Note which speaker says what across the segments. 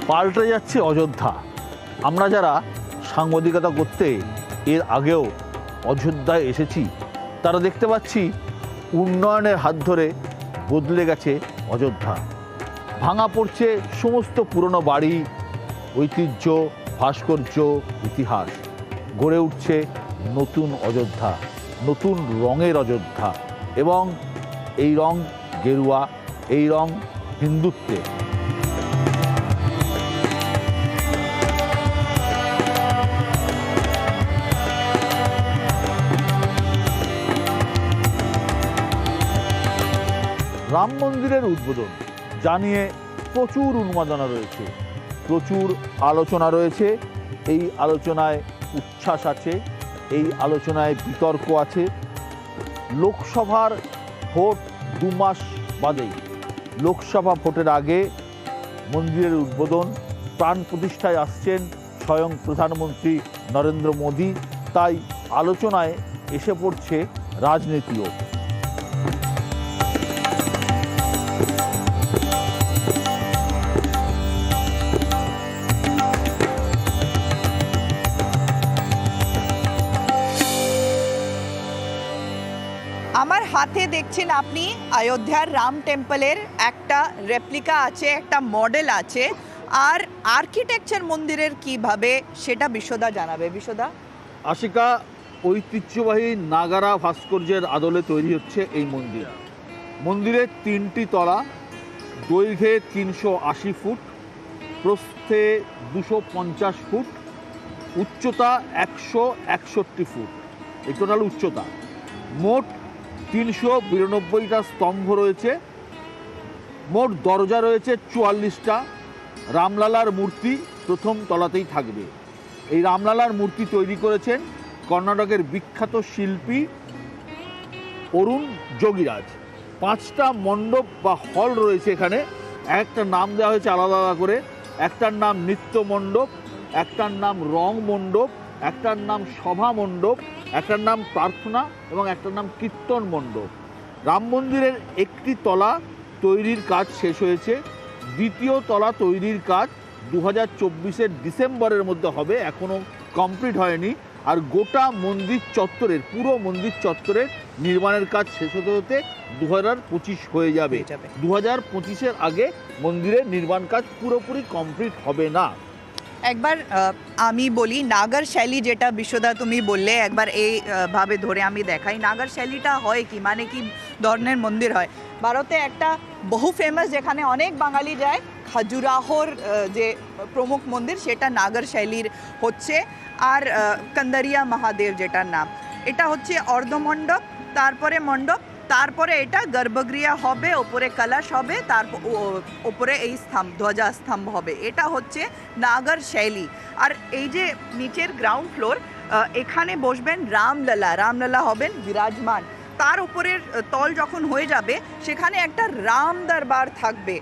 Speaker 1: পাল্টে যাচ্ছে অযোধ্যা। আমরা যারা সাংবাদিকতা করতে এর আগেও অযোধ্যায় এসেছি তারা দেখতে পাচ্ছি উন্নয়নের হাত ধরে বদলে গেছে অযোধ্যা। ভাঙা পড়ছে সমস্ত পুরনো বাড়ি, ঐতিহ্য, ভাস্কর্য, ইতিহাস। গড়ে উঠছে নতুন অযোধ্যা, নতুন রঙের অযোধ্যা, এবং এই রং গেরুয়া, এই রং হিন্দুত্বে। রাম মন্দিরের উদ্বোধন জানিয়ে প্রচুর উন্মাদনা রয়েছে, প্রচুর আলোচনা রয়েছে। এই আলোচনায় উচ্ছ্বাস আছে, এই আলোচনায় বিতর্ক আছে। লোকসভার ভোট 2 মাস বাদেই, লোকসভা ভোটের আগে মন্দিরের উদ্বোধন, প্রাণ প্রতিষ্ঠায় আসছেন স্বয়ং প্রধানমন্ত্রী নরেন্দ্র মোদী। তাই আলোচনায় এসে পড়ছে রাজনীতিও।
Speaker 2: আমার হাতে দেখছেন আপনি অযোধ্যার রাম টেম্পলের একটা রেপ্লিকা আছে, একটা মডেল আছে। আর আর্কিটেকচার মন্দিরের কিভাবে সেটা বিশ্বদা জানাবে। বিশ্বদা।
Speaker 1: আশিকা, ঐতিহ্যবাহী নাগারা ভাস্কর্যের আদলে তৈরি হচ্ছে এই মন্দির। মন্দিরের 3টি তলা, দৈর্ঘ্যে 380 ফুট, প্রস্থে 250 ফুট, উচ্চতা 161 ফুট। এই টোটাল উচ্চতা। মোট 392টা স্তম্ভ রয়েছে, মোট দরজা রয়েছে 44টা। রামলালার মূর্তি প্রথম তলাতেই থাকবে। এই রামলালার মূর্তি তৈরি করেছেন কর্ণাটকের বিখ্যাত শিল্পী অরুণ যোগীরাজ। 5টা মণ্ডপ বা হল রয়েছে এখানে। একটা নাম দেওয়া হয়েছে আলাদা আলাদা করে। একটার নাম নৃত্য মণ্ডপ, একটার নাম রং মণ্ডপ, একটার নাম সভা মণ্ডপ, একটার নাম প্রার্থনা এবং একটার নাম কীর্তন মণ্ডপ। রাম মন্দিরের একটি তলা তৈরির কাজ শেষ হয়েছে, দ্বিতীয় তলা তৈরির কাজ 2024-এর ডিসেম্বরের মধ্যে হবে, এখনও কমপ্লিট হয়নি। আর গোটা মন্দির চত্বরের, পুরো মন্দির চত্বরের নির্মাণের কাজ শেষ হতে হতে 2025 হয়ে যাবে। 2025-এর আগে মন্দিরের নির্মাণ কাজ পুরোপুরি কমপ্লিট হবে না।
Speaker 2: একবার আমি বলি নাগার শৈলী, যেটা বিশ্বদা তুমি বললে, একবার এইভাবে ধরে আমি দেখাই নাগার শৈলীটা হয় কি, মানে কি ধরনের মন্দির হয়। ভারতে একটা বহু ফেমাস, যেখানে অনেক বাঙালি যায়, খাজুরাহোর যে প্রমুখ মন্দির, সেটা নাগার শৈলীর হচ্ছে। আর কান্দারিয়া মহাদেব যেটার নাম, এটা হচ্ছে অর্ধমণ্ডপ, তারপরে মণ্ডপ, তারপরে এটা গর্ভগৃহ হবে, ওপরে কলশ হবে, তারপর ওপরে এই ধ্বজা স্তম্ভ হবে। এটা হচ্ছে নাগর শৈলী। আর এই যে নিচের গ্রাউন্ড ফ্লোর, এখানে বসবেন রামলালা হবেন বিরাজমান। তার উপরের তল যখন হয়ে যাবে সেখানে একটা রাম দরবার থাকবে।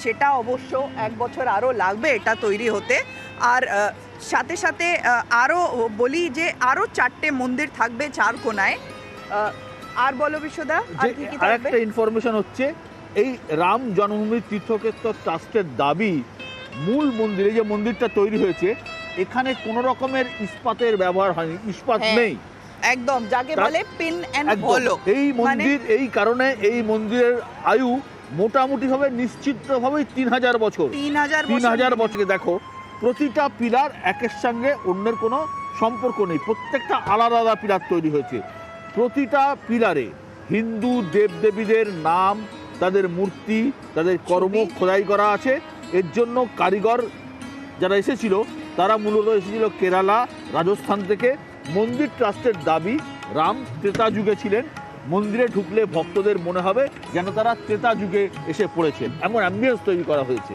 Speaker 2: সেটা অবশ্য 1 বছর আরও লাগবে এটা তৈরি হতে। আর সাথে সাথে আরও বলি যে আরও 4টে মন্দির থাকবে 4 কোণায়। আর বলো বিশ্বদা, আর
Speaker 1: একটা ইনফরমেশন হচ্ছে, এই রাম জন্মভূমি তীর্থক্ষেত্র ট্রাস্টের দাবি, মূল মন্দিরে যে মন্দিরটা তৈরি হয়েছে এখানে কোনো রকমের ইস্পাতের ব্যবহার হয়নি, ইস্পাত নেই
Speaker 2: একদম, যাকে বলে পিন এন্ড হলো।
Speaker 1: এই মন্দির, এই কারণে এই মন্দিরের আয়ু মোটামুটি ভাবে নিশ্চিতভাবেই 3000 বছর। 3000 বছরে দেখো, প্রতিটা পিলার একের সঙ্গে অন্যের কোনো সম্পর্ক নেই, প্রত্যেকটা আলাদা আলাদা পিলার তৈরি হয়েছে। প্রতিটা পিলারে হিন্দু দেবদেবীদের নাম, তাদের মূর্তি, তাদের কর্ম খোদাই করা আছে। এর জন্য কারিগর যারা এসেছিল তারা মূলত এসেছিল কেরালা, রাজস্থান থেকে। মন্দির ট্রাস্টের দাবি, রাম ত্রেতা যুগে ছিলেন, মন্দিরে ঢুকলে ভক্তদের মনে হবে যেন তারা ত্রেতা যুগে এসে পড়েছেন, এমন অ্যাম্বিয়েন্স তৈরি করা হয়েছে।